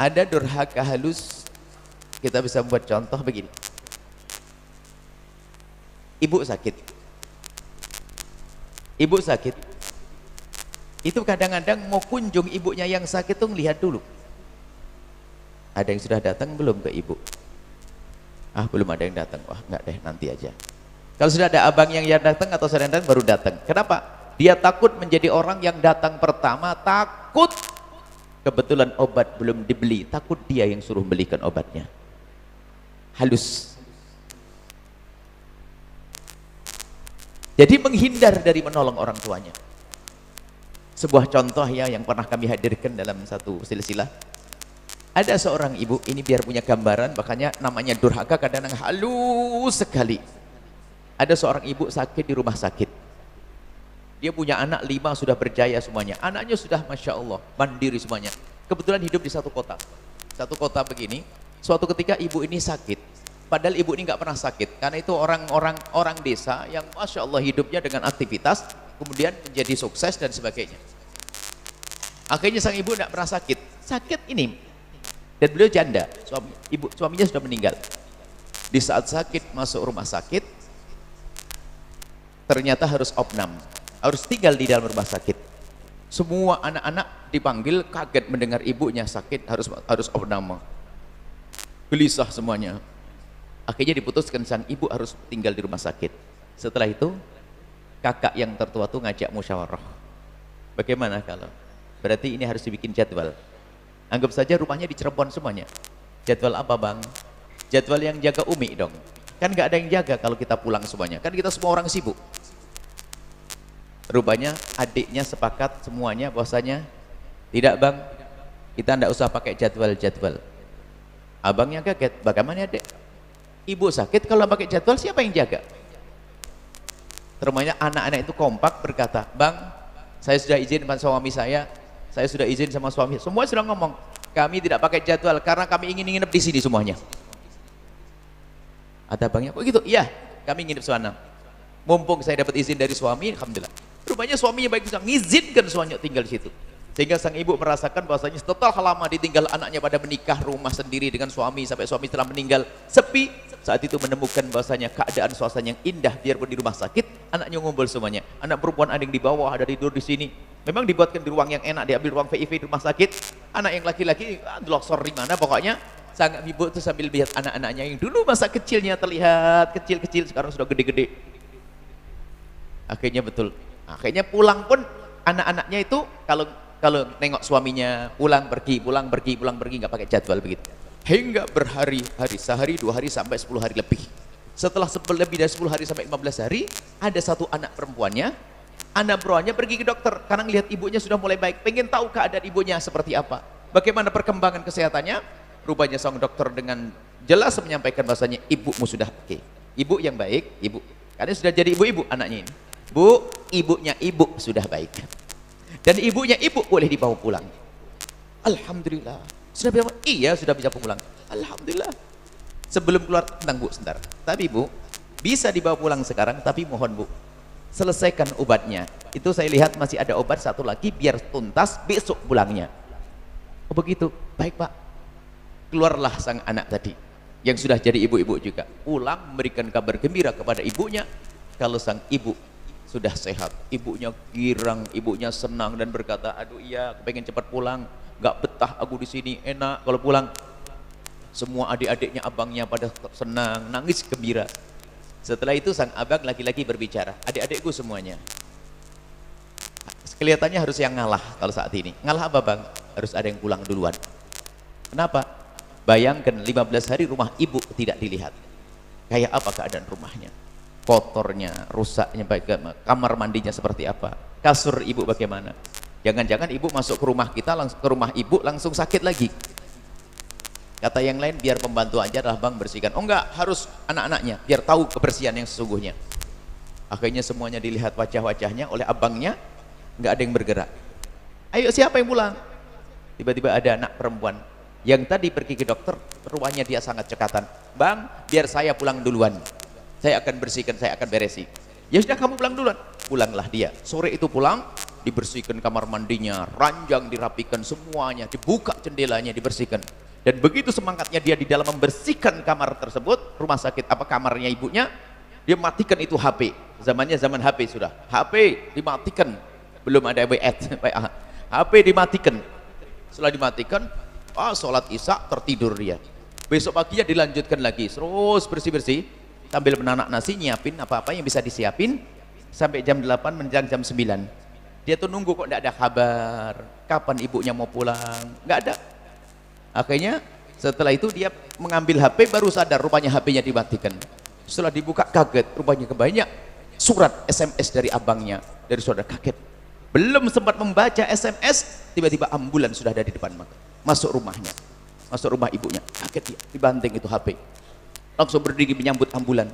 Ada durhaka halus, kita bisa buat contoh begini. Ibu sakit. Ibu sakit. Itu kadang-kadang mau kunjung ibunya yang sakit tuh lihat dulu. Ada yang sudah datang belum ke ibu? Ah, belum ada yang datang. Wah, enggak deh, nanti aja. Kalau sudah ada abang yang datang atau saudara datang baru datang. Kenapa? Dia takut menjadi orang yang datang pertama, takut kebetulan obat belum dibeli, takut dia yang suruh belikan obatnya. Halus. Jadi menghindar dari menolong orang tuanya. Sebuah contoh ya yang pernah kami hadirkan dalam satu silsilah. Ada seorang ibu, ini biar punya gambaran, makanya namanya durhaka kadang-kadang halus sekali. Ada seorang ibu sakit di rumah sakit. Dia punya anak 5 sudah berjaya semuanya. Anaknya sudah Masya Allah, mandiri semuanya. Kebetulan hidup di satu kota. Satu kota begini, suatu ketika ibu ini sakit. Padahal ibu ini nggak pernah sakit. Karena itu orang desa yang Masya Allah hidupnya dengan aktivitas, kemudian menjadi sukses dan sebagainya. Akhirnya sang ibu nggak pernah sakit. Sakit ini. Dan beliau janda, suaminya sudah meninggal. Di saat sakit, masuk rumah sakit, ternyata harus opnam, harus tinggal di dalam rumah sakit. Semua anak-anak dipanggil, kaget mendengar ibunya sakit, harus opnam. Gelisah semuanya. Akhirnya diputuskan sang ibu harus tinggal di rumah sakit. Setelah itu, kakak yang tertua tuh ngajak musyawarah. Bagaimana kalau? Berarti ini harus dibikin jadwal. Anggap saja rumahnya di Cirebon semuanya. Jadwal apa bang? Jadwal yang jaga Umi dong. Kan nggak ada yang jaga kalau kita pulang semuanya. Kan kita semua orang sibuk. Rupanya adiknya sepakat semuanya bahwasanya tidak bang, kita nggak usah pakai jadwal-jadwal. Abangnya kaget, bagaimana adik? Ibu sakit, kalau pakai jadwal siapa yang jaga? Terumahnya anak-anak itu kompak berkata, bang, saya sudah izin sama suami saya sudah izin sama suami. Semua sudah ngomong, kami tidak pakai jadwal karena kami ingin nginep di sini semuanya. Ada abangnya, kok gitu? Iya, kami nginep sana. Mumpung saya dapat izin dari suami, alhamdulillah. Rupanya suaminya baik bisa ngizinkan suaminya tinggal di situ. Sehingga sang ibu merasakan bahwasanya setelah lama ditinggal anaknya pada menikah, rumah sendiri dengan suami sampai suami telah meninggal, sepi. Saat itu menemukan bahwasanya keadaan suasana yang indah biarpun di rumah sakit, anaknya ngumpul semuanya. Anak perempuan ada yang di bawah, ada tidur di sini. Memang dibuatkan di ruang yang enak, diambil ruang VIP di rumah sakit. Anak yang laki-laki longsor di mana pokoknya. Sang ibu itu sambil lihat anak-anaknya yang dulu masa kecilnya terlihat kecil-kecil, sekarang sudah gede-gede. Akhirnya betul. Akhirnya pulang pun anak-anaknya itu kalau nengok suaminya pulang pergi nggak pakai jadwal begitu. Hingga berhari-hari, sehari, 2 hari sampai 10 hari lebih. Setelah lebih dari 10 hari sampai 15 hari, ada satu anak perempuannya pergi ke dokter karena melihat ibunya sudah mulai baik, pengen tahu keadaan ibunya seperti apa, bagaimana perkembangan kesehatannya. Rupanya sang dokter dengan jelas menyampaikan bahasanya ibumu sudah oke. Ibu yang baik, ibu karena sudah jadi ibu-ibu anaknya ini. Bu, ibunya ibu sudah baik dan ibunya ibu boleh dibawa pulang. Alhamdulillah. Sudah bisa? Iya, sudah bisa pulang. Alhamdulillah. Sebelum keluar, tenang bu, sebentar. Tapi bu, bisa dibawa pulang sekarang, tapi mohon bu, selesaikan obatnya. Itu saya lihat masih ada obat satu lagi, biar tuntas besok pulangnya. Oh begitu, baik pak. Keluarlah sang anak tadi, yang sudah jadi ibu-ibu juga. Pulang memberikan kabar gembira kepada ibunya, kalau sang ibu sudah sehat. Ibunya girang, ibunya senang dan berkata, aduh iya, aku pengen cepat pulang. Gak betah aku di sini, enak kalau pulang. Semua adik-adiknya, abangnya pada senang, nangis gembira. Setelah itu sang abang laki-laki berbicara, adik-adikku semuanya, kelihatannya harus yang ngalah kalau saat ini. Ngalah apa bang? Harus ada yang pulang duluan. Kenapa? Bayangkan 15 hari rumah ibu tidak dilihat. Kayak apa keadaan rumahnya? Kotornya, rusaknya, kamar mandinya seperti apa? Kasur ibu bagaimana? Jangan-jangan ibu masuk ke rumah kita, langsung ke rumah ibu langsung sakit lagi. Kata yang lain, biar pembantu aja lah bang bersihkan. Oh enggak, harus anak-anaknya biar tahu kebersihan yang sesungguhnya. Akhirnya semuanya dilihat wajah-wajahnya oleh abangnya, enggak ada yang bergerak. Ayo siapa yang pulang? Tiba-tiba ada anak perempuan yang tadi pergi ke dokter, ruangannya dia sangat cekatan. Bang, biar saya pulang duluan. Saya akan bersihkan, saya akan beresi. Ya sudah kamu pulang duluan. Pulanglah dia. Sore itu pulang, dibersihkan kamar mandinya, ranjang dirapikan semuanya, dibuka jendelanya, dibersihkan. Dan begitu semangatnya dia di dalam membersihkan kamar tersebut, rumah sakit apa kamarnya ibunya, dia matikan itu HP. Zamannya zaman HP sudah. HP dimatikan, belum ada WhatsApp, HP dimatikan. Setelah dimatikan, sholat isya tertidur dia. Besok paginya dilanjutkan lagi, terus bersih-bersih sambil menanak nasi, nyiapin apa-apa yang bisa disiapin sampai jam 8 menjelang jam 9. Dia tuh nunggu kok tidak ada kabar, kapan ibunya mau pulang, nggak ada. Akhirnya setelah itu dia mengambil HP, baru sadar rupanya HP-nya dimatikan. Setelah dibuka kaget, rupanya kebanyak surat SMS dari abangnya, dari saudara. Kaget, belum sempat membaca SMS, tiba-tiba ambulan sudah ada di depan mata, masuk rumahnya, masuk rumah ibunya. Kaget dia, dibanting itu HP, langsung berdiri menyambut ambulan.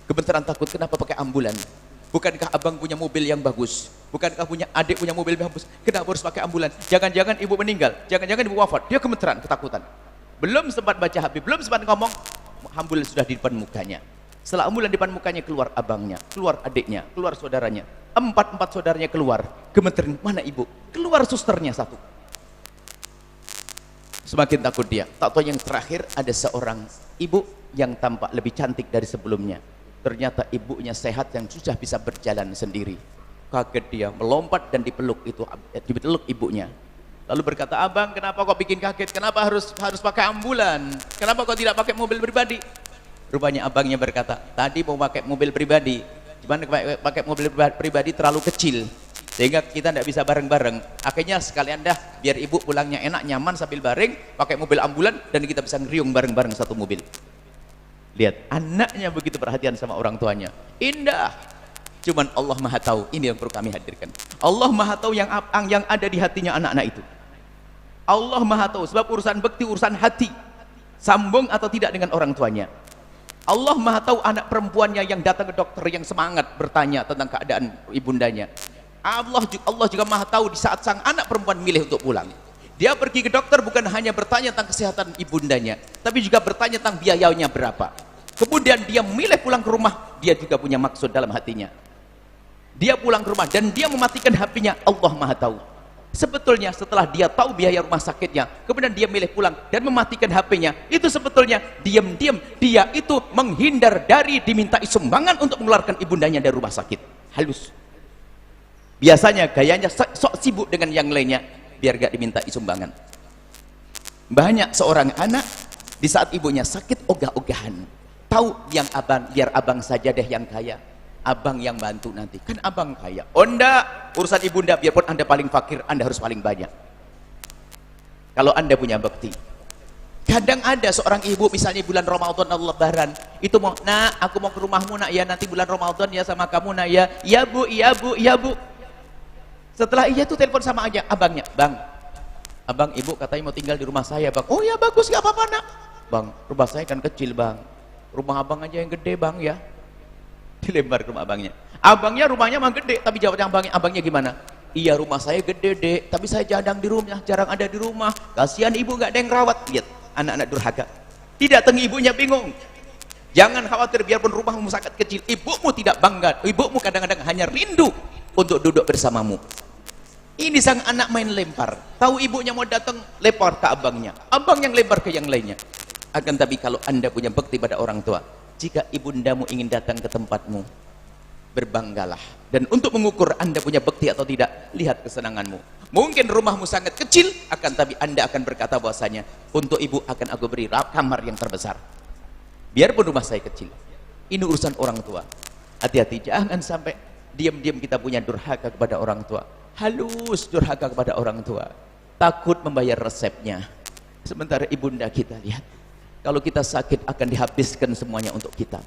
Gemeteran takut, kenapa pakai ambulan? Bukankah abang punya mobil yang bagus? Bukankah punya adik punya mobil yang bagus? Kenapa harus pakai ambulan? Jangan-jangan ibu meninggal, jangan-jangan ibu wafat. Dia gemeteran, ketakutan. Belum sempat baca HP, belum sempat ngomong, ambulan sudah di depan mukanya. Setelah ambulan di depan mukanya, keluar abangnya, keluar adiknya, keluar saudaranya. Empat saudaranya keluar. Gemeteran, mana ibu? Keluar susternya satu. Semakin takut dia. Tak tahu yang terakhir ada seorang ibu yang tampak lebih cantik dari sebelumnya. Ternyata ibunya sehat yang sudah bisa berjalan sendiri. Kaget dia, melompat dan dipeluk ibunya. Lalu berkata, abang kenapa kok bikin kaget? Kenapa harus pakai ambulan? Kenapa kok tidak pakai mobil pribadi? Rupanya abangnya berkata, tadi mau pakai mobil pribadi, cuman pakai mobil pribadi terlalu kecil, sehingga kita tidak bisa bareng-bareng. Akhirnya sekalian dah, biar ibu pulangnya enak, nyaman sambil bareng, pakai mobil ambulan dan kita bisa ngeriung bareng-bareng satu mobil. Lihat, anaknya begitu perhatian sama orang tuanya. Indah. Cuman Allah Maha tahu, ini yang perlu kami hadirkan. Allah Maha tahu yang ada di hatinya anak-anak itu. Allah Maha tahu, sebab urusan bekti, urusan hati. Sambung atau tidak dengan orang tuanya. Allah Maha tahu anak perempuannya yang datang ke dokter yang semangat bertanya tentang keadaan ibundanya. Allah juga Maha tahu di saat sang anak perempuan milih untuk pulang. Dia pergi ke dokter bukan hanya bertanya tentang kesehatan ibundanya, tapi juga bertanya tentang biayanya berapa. Kemudian dia milih pulang ke rumah, dia juga punya maksud dalam hatinya. Dia pulang ke rumah dan dia mematikan HP-nya, Allah Maha tahu. Sebetulnya setelah dia tahu biaya rumah sakitnya, kemudian dia milih pulang dan mematikan HP-nya, itu sebetulnya diam-diam dia itu menghindar dari dimintai sumbangan untuk mengeluarkan ibundanya dari rumah sakit. Halus. Biasanya gayanya sok sibuk dengan yang lainnya, biar gak dimintai sumbangan. Banyak seorang anak di saat ibunya sakit ogah-ogahan, tahu yang abang, biar abang saja deh yang kaya, abang yang bantu nanti, kan abang kaya. Oh enggak, urusan ibunda biarpun anda paling fakir, anda harus paling banyak kalau anda punya bekti. Kadang ada seorang ibu misalnya bulan Ramadan atau Lebaran itu mau, nak aku mau ke rumahmu nak ya, nanti bulan Ramadan ya sama kamu nak ya. Iya bu, iya bu, iya bu. Setelah iya tuh telepon sama aja abangnya, bang, abang ibu katanya mau tinggal di rumah saya bang. Oh ya bagus, gak apa-apa nak. Bang, rumah saya kan kecil bang, rumah abang aja yang gede bang ya. Dilempar ke rumah abangnya. Abangnya rumahnya mah gede, tapi jawabnya abangnya gimana? Iya rumah saya gede dek, tapi saya jarang di rumah, jarang ada di rumah. Kasihan ibu gak ada yang rawat. Lihat anak-anak durhaka. Didatangi ibunya bingung. Jangan khawatir, biarpun rumahmu sangat kecil, ibumu tidak bangga. Ibumu kadang-kadang hanya rindu untuk duduk bersamamu. Ini sang anak main lempar, tahu ibunya mau datang, lempar ke abangnya, abang yang lempar ke yang lainnya. Akan tapi kalau anda punya bekti pada orang tua, jika ibundamu ingin datang ke tempatmu, berbanggalah. Dan untuk mengukur anda punya bekti atau tidak, lihat kesenanganmu. Mungkin rumahmu sangat kecil, akan tapi anda akan berkata bahwasanya, untuk ibu akan aku beri kamar yang terbesar, biarpun rumah saya kecil. Ini urusan orang tua. Hati-hati, jangan sampai diam-diam kita punya durhaka kepada orang tua. Halus durhaka kepada orang tua, takut membayar resepnya. Sementara ibunda kita, lihat, kalau kita sakit akan dihabiskan semuanya untuk kita.